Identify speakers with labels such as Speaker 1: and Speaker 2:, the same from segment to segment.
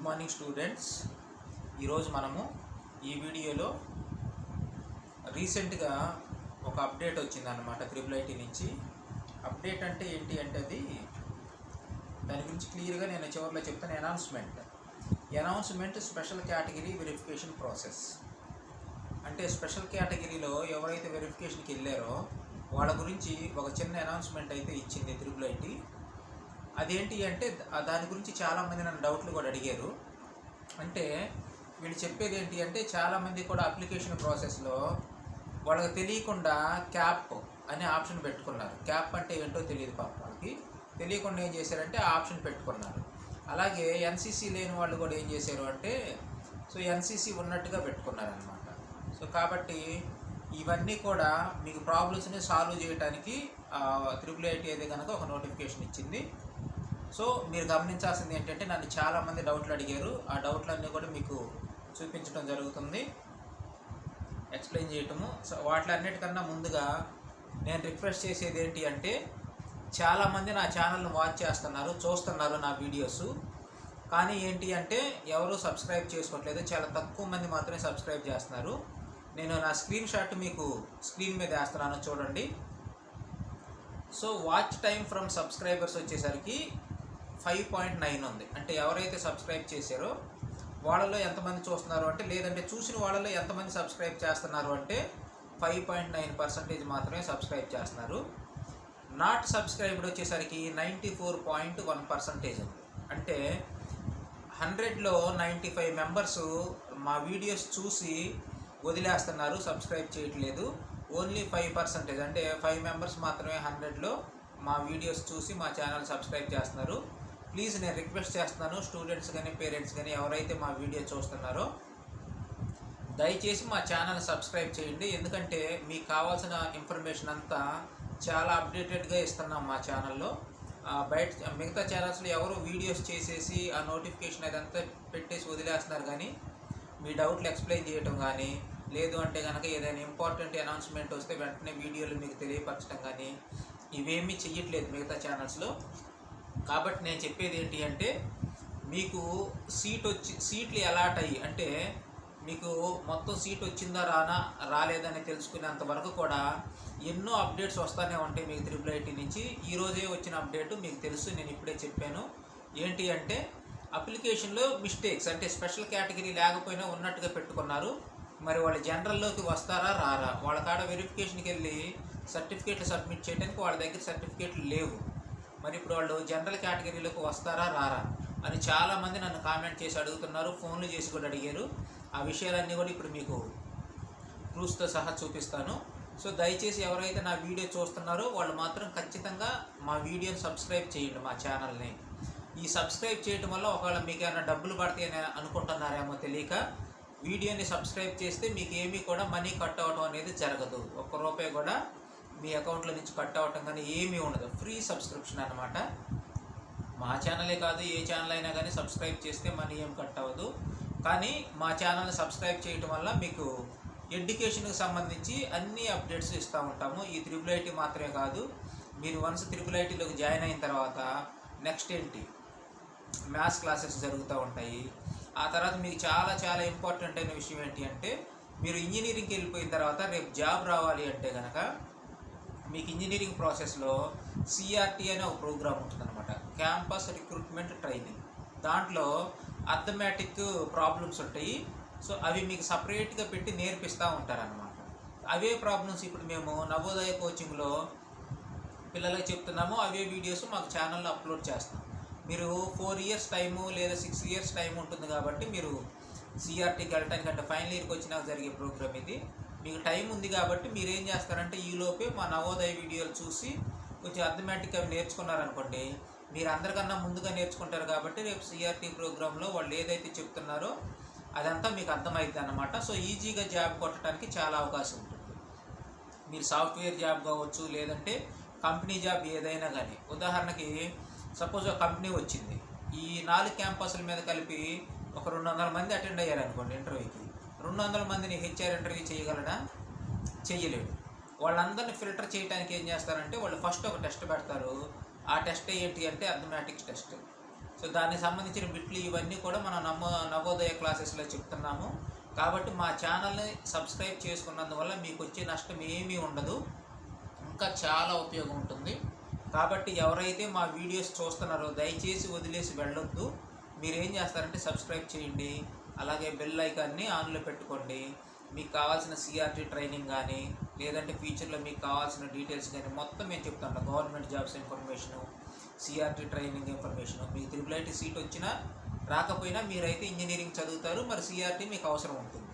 Speaker 1: Good morning students. ఈరోజు మనము ఈ వీడియోలో రీసెంట్గా ఒక అప్డేట్ వచ్చిందన్నమాట IIIT నుంచి. అప్డేట్ అంటే ఏంటి అంటే దాని గురించి క్లియర్గా నేను చివరిలో చెప్తాను. Announcement special category verification process అంటే స్పెషల్ కేటగిరీలో ఎవరైతే వెరిఫికేషన్కి వెళ్ళారో వాళ్ళ గురించి ఒక చిన్న అనౌన్స్మెంట్ అయితే ఇచ్చింది IIIT. అదేంటి అంటే దాని గురించి చాలామంది నన్ను డౌట్లు కూడా అడిగారు. అంటే వీళ్ళు చెప్పేది ఏంటి అంటే చాలామంది కూడా అప్లికేషన్ ప్రాసెస్లో వాళ్ళకి తెలియకుండా క్యాప్ అనే ఆప్షన్ పెట్టుకున్నారు. క్యాప్ అంటే ఏంటో తెలియదు పాప, వాళ్ళకి తెలియకుండా ఏం చేశారంటే ఆ ఆప్షన్ పెట్టుకున్నారు. అలాగే ఎన్సీసీ లేని వాళ్ళు కూడా ఏం చేశారు అంటే ఎన్సీసీ ఉన్నట్టుగా పెట్టుకున్నారనమాట. కాబట్టి ఇవన్నీ కూడా మీకు ప్రాబ్లమ్స్ని సాల్వ్ చేయడానికి IIIT అయితే కనుక ఒక నోటిఫికేషన్ ఇచ్చింది. మీరు గమనించాల్సింది ఏంటంటే నన్ను చాలామంది డౌట్లు అడిగారు. ఆ డౌట్లన్నీ కూడా మీకు చూపించడం జరుగుతుంది, ఎక్స్ప్లెయిన్ చేయటము. వాటిలన్నిటికన్నా ముందుగా నేను రిక్వెస్ట్ చేసేది ఏంటి అంటే చాలామంది నా ఛానల్ని వాచ్ చేస్తున్నారు, చూస్తున్నారు నా వీడియోస్. కానీ ఏంటి అంటే ఎవరు సబ్స్క్రైబ్ చేసుకోవట్లేదు. చాలా తక్కువ మంది మాత్రమే సబ్స్క్రైబ్ చేస్తున్నారు. నేను నా స్క్రీన్ షాట్ మీకు స్క్రీన్ మీద వేస్తున్నాను, చూడండి. వాచ్ టైం ఫ్రమ్ సబ్స్క్రైబర్స్ వచ్చేసరికి 5.9 ఉంది. అంటే ఎవరైతే సబ్స్క్రైబ్ చేశారో వాళ్ళలో ఎంతమంది చూస్తున్నారు అంటే, లేదంటే చూసిన వాళ్ళలో ఎంతమంది సబ్స్క్రైబ్ చేస్తున్నారు అంటే 5.9% మాత్రమే సబ్స్క్రైబ్ చేస్తున్నారు. నాట్ సబ్స్క్రైబ్డ్ వచ్చేసరికి 94.1% ఉంది. అంటే 100లో 95 మెంబర్స్ మా వీడియోస్ చూసి వదిలేస్తున్నారు, సబ్స్క్రైబ్ చేయట్లేదు. ఓన్లీ 5% అంటే 5 మెంబర్స్ మాత్రమే 100లో మా వీడియోస్ చూసి మా ఛానల్ సబ్స్క్రైబ్ చేస్తున్నారు. ప్లీజ్ నేను రిక్వెస్ట్ చేస్తున్నాను, స్టూడెంట్స్ కానీ పేరెంట్స్ కానీ ఎవరైతే మా వీడియో చూస్తున్నారో దయచేసి మా ఛానల్ సబ్స్క్రైబ్ చేయండి. ఎందుకంటే మీకు కావాల్సిన ఇన్ఫర్మేషన్ అంతా చాలా అప్డేటెడ్గా ఇస్తున్నాం మా ఛానల్లో. బయట మిగతా ఛానల్స్లో ఎవరు వీడియోస్ చేసేసి ఆ నోటిఫికేషన్ అదంతా పెట్టేసి వదిలేస్తున్నారు. కానీ మీ డౌట్లు ఎక్స్ప్లెయిన్ చేయటం కానీ, లేదు అంటే కనుక ఏదైనా ఇంపార్టెంట్ అనౌన్స్మెంట్ వస్తే వెంటనే వీడియోలు మీకు తెలియపరచడం కానీ ఇవేమీ చెయ్యట్లేదు మిగతా ఛానల్స్లో. కాబట్టి నేను చెప్పేది ఏంటి అంటే మీకు సీట్లు అలాట్ అయ్యి అంటే మీకు మొత్తం సీట్ వచ్చిందా రాలేదని తెలుసుకునేంత వరకు కూడా ఎన్నో అప్డేట్స్ వస్తూనే ఉంటాయి మీకు IIIT నుంచి. ఈరోజే వచ్చిన అప్డేట్ మీకు తెలుసు, నేను ఇప్పుడే చెప్పాను. ఏంటి అంటే అప్లికేషన్లో మిస్టేక్స్ అంటే స్పెషల్ కేటగిరీ లేకపోయినా ఉన్నట్టుగా పెట్టుకున్నారు. మరి వాళ్ళు జనరల్లోకి వస్తారా రారా, వాళ్ళ కాడ వెరిఫికేషన్కి వెళ్ళి సర్టిఫికేట్లు సబ్మిట్ చేయడానికి వాళ్ళ దగ్గర సర్టిఫికేట్లు లేవు. మరి ఇప్పుడు వాళ్ళు జనరల్ కేటగిరీలోకి వస్తారా రారా అని చాలామంది నన్ను కామెంట్ చేసి అడుగుతున్నారు, ఫోన్లు చేసి కూడా అడిగారు. ఆ విషయాలన్నీ కూడా ఇప్పుడు మీకు ప్రూఫ్స్తో సహా చూపిస్తాను. దయచేసి ఎవరైతే నా వీడియో చూస్తున్నారో వాళ్ళు మాత్రం ఖచ్చితంగా మా వీడియోని సబ్స్క్రైబ్ చేయండి, మా ఛానల్ని. ఈ సబ్స్క్రైబ్ చేయడం వల్ల ఒకవేళ మీకు ఏమైనా డబ్బులు పడతాయని అనుకుంటున్నారేమో తెలియక, వీడియోని సబ్స్క్రైబ్ చేస్తే మీకు ఏమీ కూడా మనీ కట్ అవ్వడం అనేది జరగదు. ₹1 కూడా మీ అకౌంట్లో నుంచి కట్ అవ్వటం కానీ ఏమీ ఉండదు. ఫ్రీ సబ్స్క్రిప్షన్ అనమాట. మా ఛానలే కాదు, ఏ ఛానల్ అయినా కానీ సబ్స్క్రైబ్ చేస్తే మనీ ఏం కట్ అవ్వదు. కానీ మా ఛానల్ని సబ్స్క్రైబ్ చేయటం వల్ల మీకు ఎడ్యుకేషన్కి సంబంధించి అన్ని అప్డేట్స్ ఇస్తూ ఉంటాము. ఈ IIIT మాత్రమే కాదు, మీరు వన్స్ IIITలోకి జాయిన్ అయిన తర్వాత నెక్స్ట్ ఏంటి మ్యాథ్స్ క్లాసెస్ జరుగుతూ ఉంటాయి. ఆ తర్వాత మీకు చాలా చాలా ఇంపార్టెంట్ అయిన విషయం ఏంటి అంటే మీరు ఇంజనీరింగ్కి వెళ్ళిపోయిన తర్వాత రేపు జాబ్ రావాలి అంటే కనుక మీకు ఇంజనీరింగ్ ప్రాసెస్లో CRT అనే ఒక ప్రోగ్రామ్ ఉంటుందన్నమాట, క్యాంపస్ రిక్రూట్మెంట్ ట్రైనింగ్. దాంట్లో అథమెటిక్ ప్రాబ్లమ్స్ ఉంటాయి. అవి మీకు సపరేట్గా పెట్టి నేర్పిస్తూ ఉంటారనమాట. అవే ప్రాబ్లమ్స్ ఇప్పుడు మేము నవోదయ కోచింగ్లో పిల్లలకి చెప్తున్నాము, అవే వీడియోస్ మాకు ఛానల్లో అప్లోడ్ చేస్తాం. మీరు 4 ఇయర్స్ టైము లేదా 6 ఇయర్స్ టైం ఉంటుంది కాబట్టి మీరు CRTకి వెళ్ళటానికి అంటే ఫైనల్ ఇయర్కి వచ్చినాక జరిగే ప్రోగ్రామ్ ఇది. మీకు టైం ఉంది కాబట్టి మీరు ఏం చేస్తారంటే ఈలోపే మా నవోదయ వీడియోలు చూసి కొంచెం అథమెటిక్ అవి నేర్చుకున్నారనుకోండి, మీరు అందరికన్నా ముందుగా నేర్చుకుంటారు. కాబట్టి రేపు CRT ప్రోగ్రాంలో వాళ్ళు ఏదైతే చెప్తున్నారో అదంతా మీకు అర్థమైంది అన్నమాట. ఈజీగా జాబ్ కొట్టడానికి చాలా అవకాశం ఉంటుంది. మీరు సాఫ్ట్వేర్ జాబ్ కావచ్చు, లేదంటే కంపెనీ జాబ్ ఏదైనా కానీ. ఉదాహరణకి సపోజ్ ఒక కంపెనీ వచ్చింది, ఈ 4 క్యాంపస్ల మీద కలిపి ఒక 200 మంది అటెండ్ అయ్యారు అనుకోండి ఇంటర్వ్యూకి. 200 మందిని HR ఇంటర్వ్యూ చేయగలడా? చెయ్యలేడు. వాళ్ళందరినీ ఫిల్టర్ చేయడానికి ఏం చేస్తారంటే వాళ్ళు ఫస్ట్ ఒక టెస్ట్ పెడతారు. ఆ టెస్ట్ ఏంటి అంటే అథమెటిక్స్ టెస్ట్. సో దానికి సంబంధించిన బిట్లు ఇవన్నీ కూడా మనం నవోదయ క్లాసెస్లో చెప్తున్నాము. కాబట్టి మా ఛానల్ని సబ్స్క్రైబ్ చేసుకున్నందువల్ల మీకు వచ్చే నష్టం ఏమీ ఉండదు, ఇంకా చాలా ఉపయోగం ఉంటుంది. కాబట్టి ఎవరైతే మా వీడియోస్ చూస్తున్నారో దయచేసి వదిలేసి వెళ్ళొద్దు. మీరు ఏం చేస్తారంటే సబ్స్క్రైబ్ చేయండి, అలాగే బెల్ ఐకాన్ని ఆన్లో పెట్టుకోండి. మీకు కావాల్సిన సిఆర్టీ ట్రైనింగ్ కానీ లేదంటే ఫ్యూచర్లో మీకు కావాల్సిన డీటెయిల్స్ కానీ మొత్తం మేము చెప్తాను. Government jobs information, CRT training information, మీకు ట్రిపుల్ సీట్ వచ్చినా రాకపోయినా మీరైతే ఇంజనీరింగ్ చదువుతారు, మరి సిఆర్టీ మీకు అవసరం ఉంటుంది,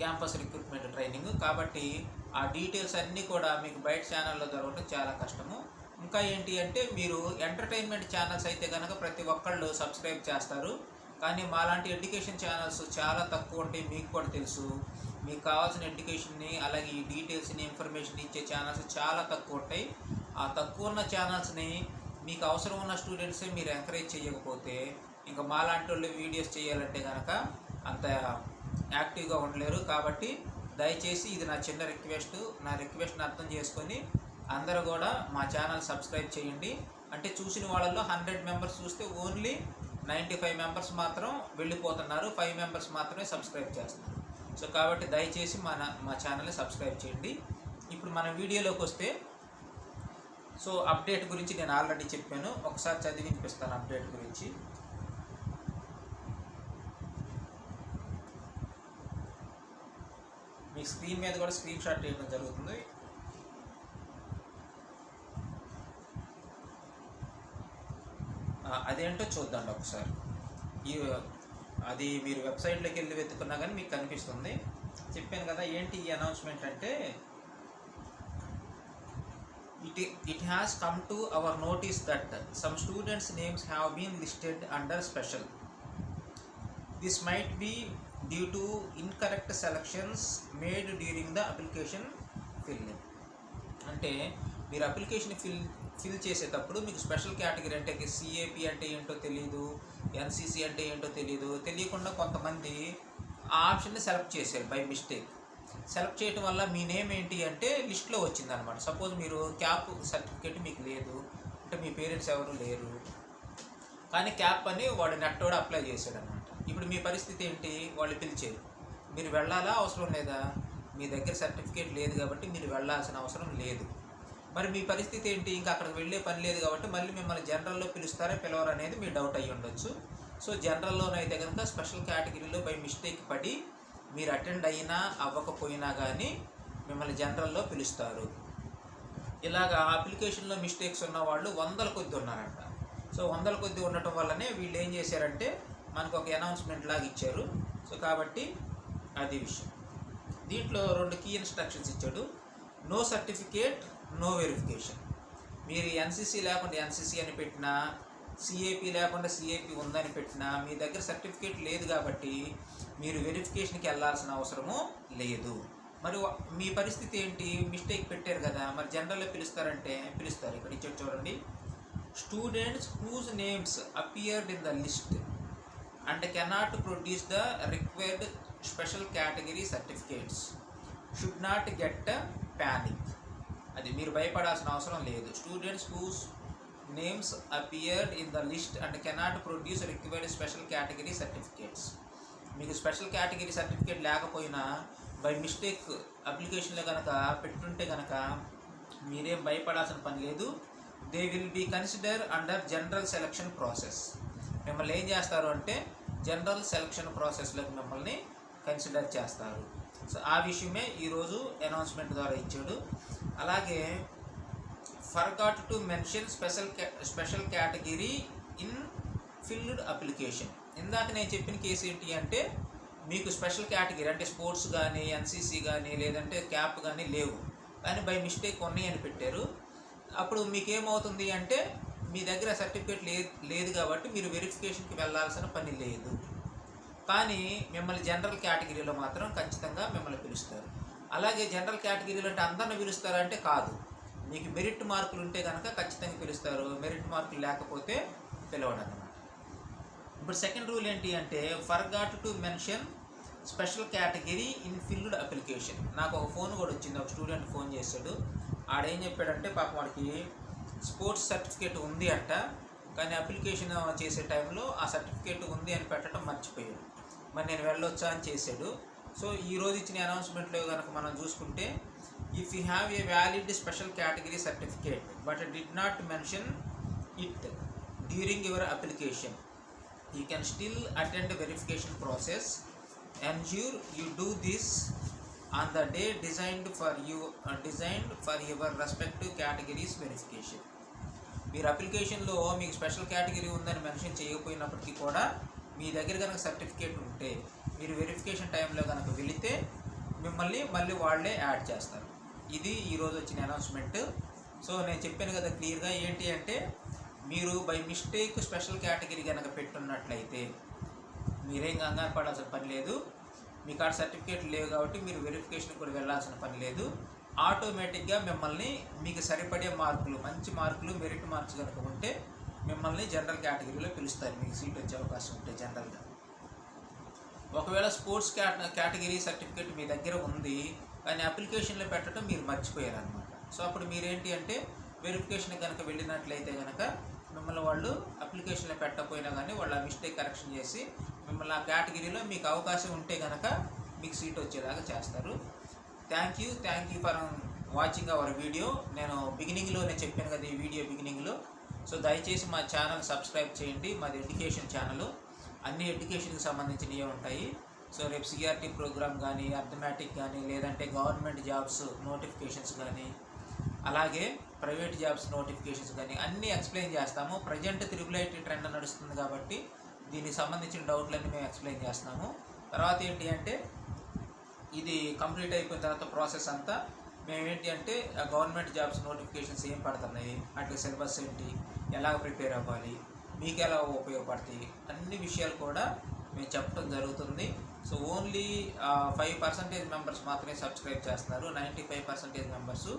Speaker 1: క్యాంపస్ రిక్రూట్మెంట్ ట్రైనింగ్. కాబట్టి ఆ డీటెయిల్స్ అన్నీ కూడా మీకు బయట ఛానల్లో దొరకడం చాలా కష్టము. ఇంకా ఏంటి అంటే మీరు ఎంటర్టైన్మెంట్ ఛానల్స్ అయితే కనుక ప్రతి ఒక్కళ్ళు సబ్స్క్రైబ్ చేస్తారు, కానీ మాలాంటి ఎడ్యుకేషన్ ఛానల్స్ చాలా తక్కువ ఉంటాయి. మీకు కూడా తెలుసు, మీకు కావాల్సిన ఎడ్యుకేషన్ని అలాగే ఈ డీటెయిల్స్ని ఇన్ఫర్మేషన్ ఇచ్చే ఛానల్స్ చాలా తక్కువ ఉంటాయి. ఆ తక్కువ ఉన్న ఛానల్స్ని మీకు అవసరం ఉన్న స్టూడెంట్సే మీరు ఎంకరేజ్ చేయకపోతే ఇంకా మాలాంటి వాళ్ళు వీడియోస్ చేయాలంటే కనుక అంత యాక్టివ్గా ఉండలేరు. కాబట్టి దయచేసి ఇది నా చిన్న రిక్వెస్ట్, నా రిక్వెస్ట్ని అర్థం చేసుకొని అందరూ కూడా మా ఛానల్ సబ్స్క్రైబ్ చేయండి. అంటే చూసిన వాళ్ళల్లో 100 మెంబర్స్ చూస్తే ఓన్లీ 95 మెంబర్స్ మాత్రం వెళ్ళిపోతున్నారు, 5 మెంబర్స్ మాత్రమే సబ్స్క్రైబ్ చేస్తున్నారు. సో కాబట్టి దయచేసి మా ఛానల్ని సబ్స్క్రైబ్ చేయండి. ఇప్పుడు మన వీడియోలోకి వస్తే, సో అప్డేట్ గురించి నేను ఆల్రెడీ చెప్పాను, ఒకసారి చదివి వినిపిస్తాను అప్డేట్ గురించి. మీ స్క్రీన్ మీద కూడా స్క్రీన్ షాట్ చేయడం జరుగుతుంది. అదేంటో చూద్దాం ఒకసారి. అది మీరు వెబ్సైట్లోకి వెళ్ళి వెతుకున్నా కానీ మీకు కనిపిస్తుంది. చెప్పాను కదా ఏంటి ఈ అనౌన్స్మెంట్ అంటే, it has come to our notice that some students' names have been listed under special. This might be due to incorrect selections made during the application filling. అంటే మీరు అప్లికేషన్ ఫిల్ చేసేటప్పుడు మీకు స్పెషల్ కేటగిరీ అంటే CAP అంటే ఏంటో తెలియదు, NCC అంటే ఏంటో తెలియకుండా కొంతమంది ఆ ఆప్షన్ని సెలెక్ట్ చేశారు బై మిస్టేక్. సెలెక్ట్ చేయడం వల్ల మీ నేమ్ ఏంటి అంటే లిస్ట్లో వచ్చిందనమాట. సపోజ్ మీరు క్యాప్ సర్టిఫికేట్ మీకు లేదు అంటే మీ పేరెంట్స్ ఎవరు లేరు, కానీ క్యాప్ అని వాడు నెట్టోడు అప్లై చేశాడు అనమాట. ఇప్పుడు మీ పరిస్థితి ఏంటి, వాళ్ళు పిలిచారు, మీరు వెళ్ళాలా అవసరం లేదా? మీ దగ్గర సర్టిఫికేట్ లేదు కాబట్టి మీరు వెళ్ళాల్సిన అవసరం లేదు. మరి మీ పరిస్థితి ఏంటి, ఇంకా అక్కడికి వెళ్ళే పని లేదు కాబట్టి మళ్ళీ మిమ్మల్ని జనరల్లో పిలుస్తారా పిలవరు అనేది మీ డౌట్ అయ్యి ఉండొచ్చు. సో జనరల్లోనైతే కనుక స్పెషల్ కేటగిరీలో బై మిస్టేక్ పడి మీరు అటెండ్ అయినా అవ్వకపోయినా కానీ మిమ్మల్ని జనరల్లో పిలుస్తారు. ఇలాగా అప్లికేషన్లో మిస్టేక్స్ ఉన్న వాళ్ళు 100ల కొద్ది ఉన్నారంట. సో 100ల కొద్ది ఉండటం వల్లనే వీళ్ళు ఏం చేశారంటే మనకు ఒక అనౌన్స్మెంట్ లాగా ఇచ్చారు. సో కాబట్టి అది విషయం. దీంట్లో 2 కీ ఇన్స్ట్రక్షన్స్ ఇచ్చాడు. No certificate, no verification. మీరు ఎన్సిసి లేకుండా ఎన్సిసి అని పెట్టినా, సిఏపి లేకుండా సిఏపి ఉందని పెట్టినా మీ దగ్గర సర్టిఫికేట్ లేదు కాబట్టి మీరు వెరిఫికేషన్కి వెళ్ళాల్సిన అవసరము లేదు. మరి మీ పరిస్థితి ఏంటి, మిస్టేక్ పెట్టారు కదా, మరి జనరల్లో పిలుస్తారంటే పిలుస్తారు. ఇక్కడ ఇచ్చాడు చూడండి, students whose names appeared in the list and cannot produce the required special category certificates should not get panic. అది మీరు భయపడాల్సిన అవసరం లేదు. Students whose names appeared in the list and cannot produce required special category certificates. మీకు special category certificate లేకపోయినా by mistake అప్లికేషన్లో కనుక పెట్టుంటే కనుక మీరేం భయపడాల్సిన పని లేదు. They will be consider under general selection process. మిమ్మల్ని ఏం చేస్తారు అంటే జనరల్ సెలక్షన్ ప్రాసెస్లోకి మిమ్మల్ని కన్సిడర్ చేస్తారు. సో ఆ విషయమే ఈరోజు అనౌన్స్మెంట్ ద్వారా ఇచ్చాడు. అలాగే forgot to mention special category in field application. ఇందాక నేను చెప్పిన కేసు ఏంటి అంటే మీకు స్పెషల్ కేటగిరీ అంటే స్పోర్ట్స్ కానీ ఎన్సిసి కానీ లేదంటే క్యాప్ కానీ లేవు, కానీ బై మిస్టేక్ ఉన్నాయి అని పెట్టారు. అప్పుడు మీకేమవుతుంది అంటే మీ దగ్గర సర్టిఫికేట్ లేదు కాబట్టి మీరు వెరిఫికేషన్కి వెళ్ళాల్సిన పని లేదు. కానీ మిమ్మల్ని జనరల్ కేటగిరీలో మాత్రం ఖచ్చితంగా మిమ్మల్ని పిలుస్తారు. అలాగే జనరల్ కేటగిరీలో అంటే అందరిని పిలుస్తారంటే కాదు, మీకు మెరిట్ మార్కులు ఉంటే కనుక ఖచ్చితంగా పిలుస్తారు, మెరిట్ మార్కులు లేకపోతే పిలవడం అన్నమాట. ఇప్పుడు సెకండ్ రూల్ ఏంటి అంటే forgot to mention special category in field application. నాకు ఒక ఫోన్ కూడా వచ్చింది, ఒక స్టూడెంట్ ఫోన్ చేశాడు. ఆడేం చెప్పాడంటే పాపం వాడికి స్పోర్ట్స్ సర్టిఫికేట్ ఉంది అంట, కానీ అప్లికేషన్ చేసే టైంలో ఆ సర్టిఫికేట్ ఉంది అని పెట్టడం మర్చిపోయాడు. మరి నేను వెళ్ళొచ్చా అని చేశాడు. సో ఈరోజు ఇచ్చిన అనౌన్స్మెంట్లో కనుక మనం చూసుకుంటే, if you have a valid special category certificate but did not mention it during your application, you can still attend the verification process. Ensure you do this on the day designed for your respective categories verification. మీరు అప్లికేషన్లో మీకు special category ఉందని mention చేయకపోయినప్పటికీ కూడా మీ దగ్గర కనుక certificate ఉంటే మీరు verification టైంలో కనుక వెళితే మిమ్మల్ని మళ్ళీ వాళ్ళే యాడ్ చేస్తారు. ఇది ఈరోజు వచ్చిన అనౌన్స్మెంట్. సో నేను చెప్పాను కదా క్లియర్గా, ఏంటి అంటే మీరు బై మిస్టేక్ స్పెషల్ కేటగిరీ కనుక పెట్టున్నట్లయితే మీరేం కంగారు పడాల్సిన పని లేదు. మీ కాడ సర్టిఫికేట్ లేవు కాబట్టి మీరు వెరిఫికేషన్ కూడా వెళ్ళాల్సిన పని లేదు. ఆటోమేటిక్గా మిమ్మల్ని మీకు సరిపడే మార్కులు, మంచి మార్కులు, మెరిట్ మార్క్స్ కనుక ఉంటే మిమ్మల్ని జనరల్ కేటగిరీలో పిలుస్తారు, మీకు సీట్ వచ్చే అవకాశం ఉంటే జనరల్గా. ఒకవేళ స్పోర్ట్స్ కేటగిరీ సర్టిఫికేట్ మీ దగ్గర ఉంది కానీ అప్లికేషన్లో పెట్టడం మీరు మర్చిపోయారనమాట. సో అప్పుడు మీరేంటి అంటే వెరిఫికేషన్ కనుక వెళ్ళినట్లయితే కనుక మిమ్మల్ని వాళ్ళు అప్లికేషన్లో పెట్టకపోయినా కానీ వాళ్ళు ఆ మిస్టేక్ కరెక్షన్ చేసి మిమ్మల్ని ఆ కేటగిరీలో మీకు అవకాశం ఉంటే కనుక మీకు సీట్ వచ్చేలాగా చేస్తారు. Thank you for watching our video. నేను బిగినింగ్లోనే చెప్పాను కదా ఈ వీడియో బిగినింగ్లో. సో దయచేసి మా ఛానల్ సబ్స్క్రైబ్ చేయండి. మాది ఎడ్యుకేషన్ ఛానల్, అన్ని ఎడ్యుకేషన్కి సంబంధించినవి ఉంటాయి. సో రేపు సిఆర్టీ ప్రోగ్రామ్ కానీ, అర్థమెటిక్ కానీ, లేదంటే గవర్నమెంట్ జాబ్స్ నోటిఫికేషన్స్ కానీ, అలాగే ప్రైవేట్ జాబ్స్ నోటిఫికేషన్స్ కానీ అన్నీ ఎక్స్ప్లెయిన్ చేస్తాము. ప్రజెంట్ IIIT ట్రెండ్ నడుస్తుంది కాబట్టి దీనికి సంబంధించిన డౌట్లన్నీ మేము ఎక్స్ప్లెయిన్ చేస్తున్నాము. తర్వాత ఏంటి అంటే ఇది కంప్లీట్ అయిపోయిన తర్వాత ప్రాసెస్ అంతా మేమేంటి అంటే గవర్నమెంట్ జాబ్స్ నోటిఫికేషన్స్ ఏం పడుతున్నాయి, అట్లా సిలబస్ ఏంటి, ఎలా ప్రిపేర్ అవ్వాలి, మీకు ఎలా ఉపయోగపడతాయి, అన్ని విషయాలు కూడా మేము చెప్పడం జరుగుతుంది. సో ఓన్లీ 5% మెంబర్స్ మాత్రమే సబ్స్క్రైబ్ చేస్తున్నారు. 95% మెంబర్స్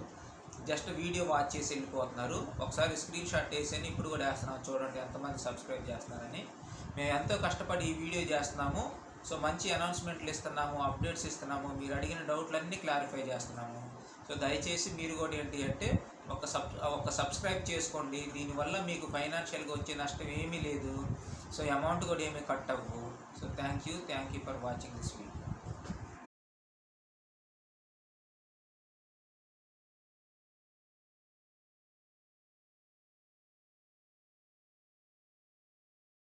Speaker 1: జస్ట్ వీడియో వాచ్ చేసి వెళ్ళిపోతున్నారు. ఒకసారి స్క్రీన్ షాట్ వేసేని ఇప్పుడు కూడా వేస్తున్నాం, చూడండి ఎంతమంది సబ్స్క్రైబ్ చేస్తున్నారని. మేము ఎంతో కష్టపడి ఈ వీడియో చేస్తున్నాము. సో మంచి అనౌన్స్మెంట్లు ఇస్తున్నాము, అప్డేట్స్ ఇస్తున్నాము, మీరు అడిగిన డౌట్లన్నీ క్లారిఫై చేస్తున్నాము. సో దయచేసి మీరు కూడా ఏంటి అంటే ఒక సబ్స్క్రైబ్ చేసుకోండి. దీనివల్ల మీకు ఫైనాన్షియల్గా వచ్చే నష్టం ఏమీ లేదు. సో అమౌంట్ కూడా ఏమీ కట్ అవ్వు. So thank you for watching this video.